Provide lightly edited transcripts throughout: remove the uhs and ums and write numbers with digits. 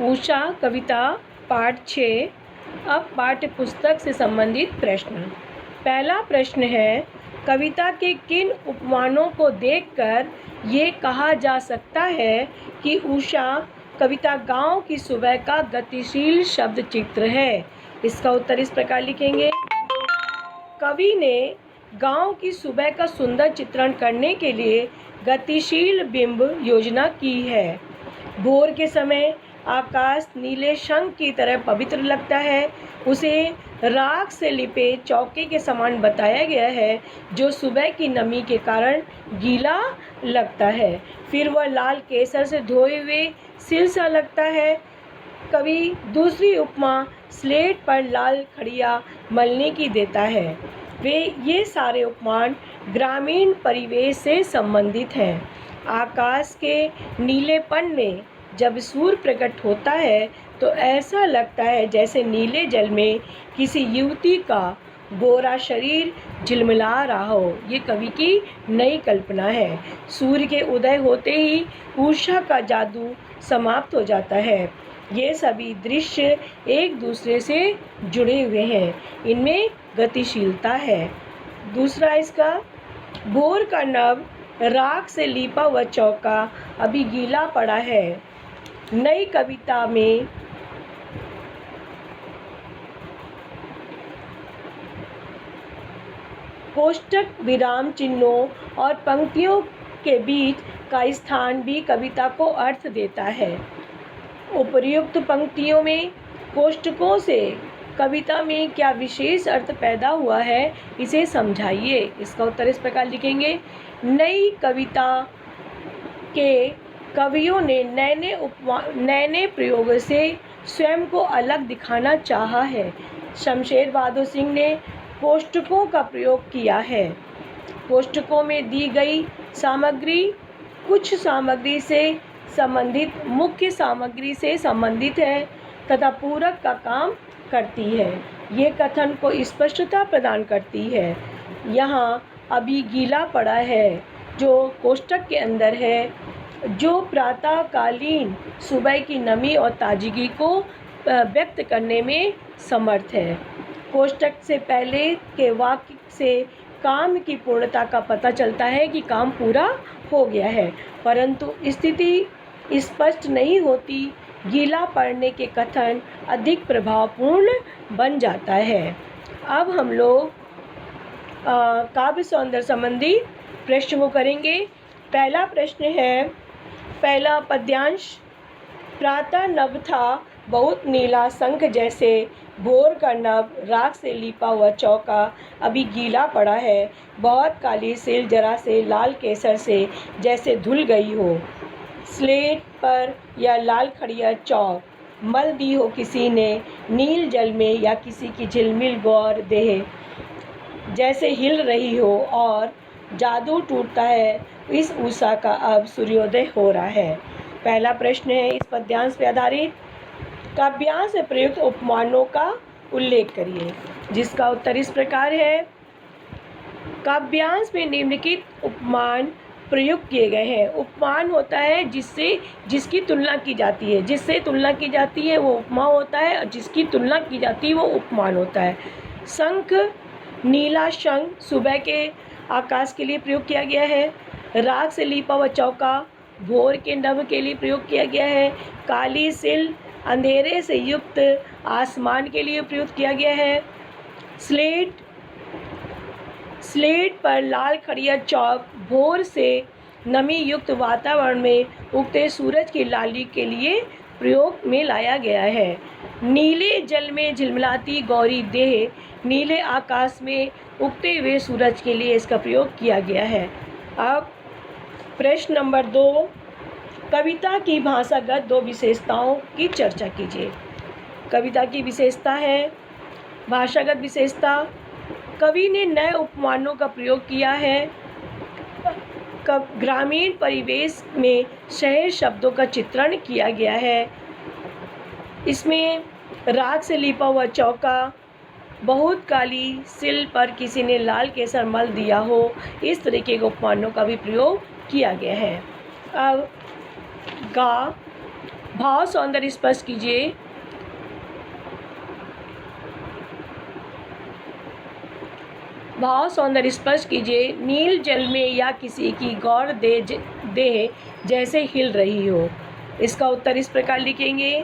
उषा कविता पाठ 6। अब पाठ्य पुस्तक से संबंधित प्रश्न। पहला प्रश्न है, कविता के किन उपमानों को देखकर ये कहा जा सकता है कि उषा कविता गांव की सुबह का गतिशील शब्द चित्र है। इसका उत्तर इस प्रकार लिखेंगे। कवि ने गांव की सुबह का सुंदर चित्रण करने के लिए गतिशील बिंब योजना की है। भोर के समय आकाश नीले शंख की तरह पवित्र लगता है। उसे राख से लिपे चौके के समान बताया गया है, जो सुबह की नमी के कारण गीला लगता है। फिर वह लाल केसर से धोए हुए सिल सा लगता है। कवि दूसरी उपमा स्लेट पर लाल खड़िया मलने की देता है। ये सारे उपमान ग्रामीण परिवेश से संबंधित हैं। आकाश के नीलेपन में जब सूर्य प्रकट होता है तो ऐसा लगता है जैसे नीले जल में किसी युवती का गोरा शरीर झिलमिला रहा हो। ये कवि की नई कल्पना है। सूर्य के उदय होते ही उषा का जादू समाप्त हो जाता है। ये सभी दृश्य एक दूसरे से जुड़े हुए हैं, इनमें गतिशीलता है। दूसरा इसका, भोर का नभ राख से लीपा हुआ चौका अभी गीला पड़ा है। नई कविता में कोष्ठक, विराम चिन्हों और पंक्तियों के बीच का स्थान भी कविता को अर्थ देता है। उपर्युक्त पंक्तियों में कोष्ठकों से कविता में क्या विशेष अर्थ पैदा हुआ है, इसे समझाइए। इसका उत्तर इस प्रकार लिखेंगे। नई कविता के कवियों ने नए प्रयोगों से स्वयं को अलग दिखाना चाहा है। शमशेर बहादुर सिंह ने कोष्ठकों का प्रयोग किया है। कोष्ठकों में दी गई सामग्री कुछ सामग्री से संबंधित मुख्य सामग्री से संबंधित है तथा पूरक का काम करती है। ये कथन को स्पष्टता प्रदान करती है। यहाँ अभी गीला पड़ा है जो कोष्ठक के अंदर है, जो प्रातःकालीन सुबह की नमी और ताजगी को व्यक्त करने में समर्थ है। कोष्ठक से पहले के वाक्य से काम की पूर्णता का पता चलता है कि काम पूरा हो गया है, परंतु स्थिति स्पष्ट नहीं होती। गीला पड़ने के कथन अधिक प्रभावपूर्ण बन जाता है। अब हम लोग काव्य सौंदर्य संबंधी प्रश्न को करेंगे। पहला प्रश्न है, पहला पद्यांश, प्रातः नभ था बहुत नीला शंख जैसे, भोर का नभ राख से लिपा हुआ चौका अभी गीला पड़ा है, बहुत काली सिल जरा से लाल केसर से जैसे धुल गई हो, स्लेट पर या लाल खड़िया चौक मल दी हो किसी ने नील जल में, या किसी की झिलमिल गौर देह जैसे हिल रही हो, और जादू टूटता है इस उषा का अब सूर्योदय हो रहा है। पहला प्रश्न है इस पद्यांश पर आधारित, काव्यांश में प्रयुक्त उपमानों का उल्लेख करिए। जिसका उत्तर इस प्रकार है। काव्यांश में निम्नलिखित उपमान प्रयुक्त किए गए हैं। उपमान होता है जिसकी तुलना की जाती है, जिससे तुलना की जाती है वो उपमा होता है, और जिसकी तुलना की जाती है वो उपमान होता है। शंख, नीला शंख सुबह के आकाश के लिए प्रयोग किया गया है। राख से लिपा हुआ चौका भोर के नभ के लिए प्रयोग किया गया है। काली सिल अंधेरे से युक्त आसमान के लिए प्रयुक्त किया गया है। स्लेट पर लाल खड़िया चौक भोर से नमी युक्त वातावरण में उगते सूरज की लाली के लिए प्रयोग में लाया गया है। नीले जल में झिलमिलाती गौरी देह नीले आकाश में उगते हुए सूरज के लिए इसका प्रयोग किया गया है। अब प्रश्न नंबर 2, कविता की भाषागत 2 विशेषताओं की चर्चा कीजिए। कविता की विशेषता है भाषागत विशेषता। कवि ने नए उपमानों का प्रयोग किया है। ग्रामीण परिवेश में शहर शब्दों का चित्रण किया गया है। इसमें राख से लिपा हुआ चौका, बहुत काली सिल पर किसी ने लाल केसर मल दिया हो, इस तरीके के उपमानों का भी प्रयोग किया गया है। अब गा, भाव सौंदर्य स्पष्ट कीजिए। भाव सौंदर्य स्पष्ट कीजिए। नील जल में या किसी की गौर देह जैसे हिल रही हो। इसका उत्तर इस प्रकार लिखेंगे।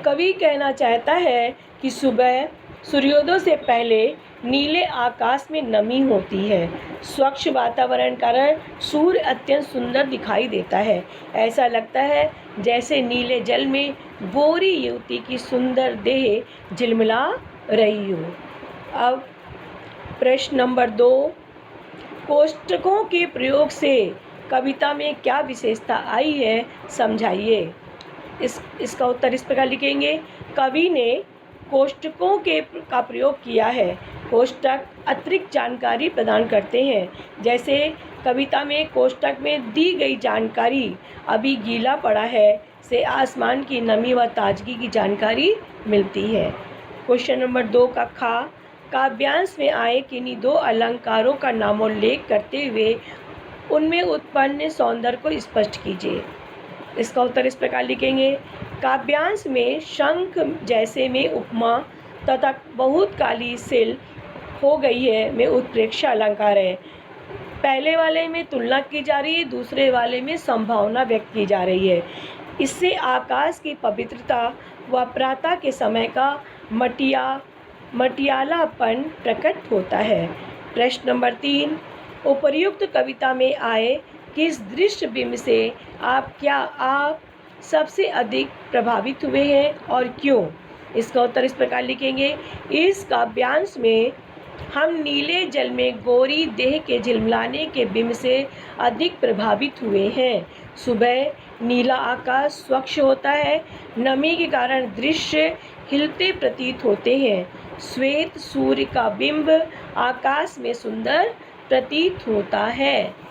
कवि कहना चाहता है कि सुबह सूर्योदय से पहले नीले आकाश में नमी होती है। स्वच्छ वातावरण कारण सूर्य अत्यंत सुंदर दिखाई देता है। ऐसा लगता है जैसे नीले जल में गोरी युवती की सुंदर देह झिलमिला रही हो। अब प्रश्न नंबर 2, कोष्टकों के प्रयोग से कविता में क्या विशेषता आई है, समझाइए। इसका उत्तर इस प्रकार लिखेंगे। कवि ने कोष्टकों का प्रयोग किया है। कोष्टक अतिरिक्त जानकारी प्रदान करते हैं। जैसे कविता में कोष्टक में दी गई जानकारी अभी गीला पड़ा है से आसमान की नमी व ताजगी की जानकारी मिलती है। क्वेश्चन नंबर 2 का खा, काव्यांश में आए किन्हीं 2 अलंकारों का नामोल्लेख करते हुए उनमें उत्पन्न सौंदर्य को स्पष्ट कीजिए। इसका उत्तर इस प्रकार लिखेंगे। काव्यांश में शंख जैसे में उपमा तथा बहुत काली सिल हो गई है में उत्प्रेक्षा अलंकार है। पहले वाले में तुलना की जा रही है, दूसरे वाले में संभावना व्यक्त की जा रही है। इससे आकाश की पवित्रता व प्रातः के समय का मटियालापन प्रकट होता है। प्रश्न नंबर 3, उपर्युक्त कविता में आए किस दृश्य बिंब से आप सबसे अधिक प्रभावित हुए हैं और क्यों? इसका उत्तर इस प्रकार लिखेंगे। इस काव्यांश में हम नीले जल में गोरी देह के झिलमिलाने के बिंब से अधिक प्रभावित हुए हैं। सुबह नीला आकाश स्वच्छ होता है, नमी के कारण दृश्य हिलते प्रतीत होते हैं। श्वेत सूर्य का बिंब आकाश में सुंदर प्रतीत होता है।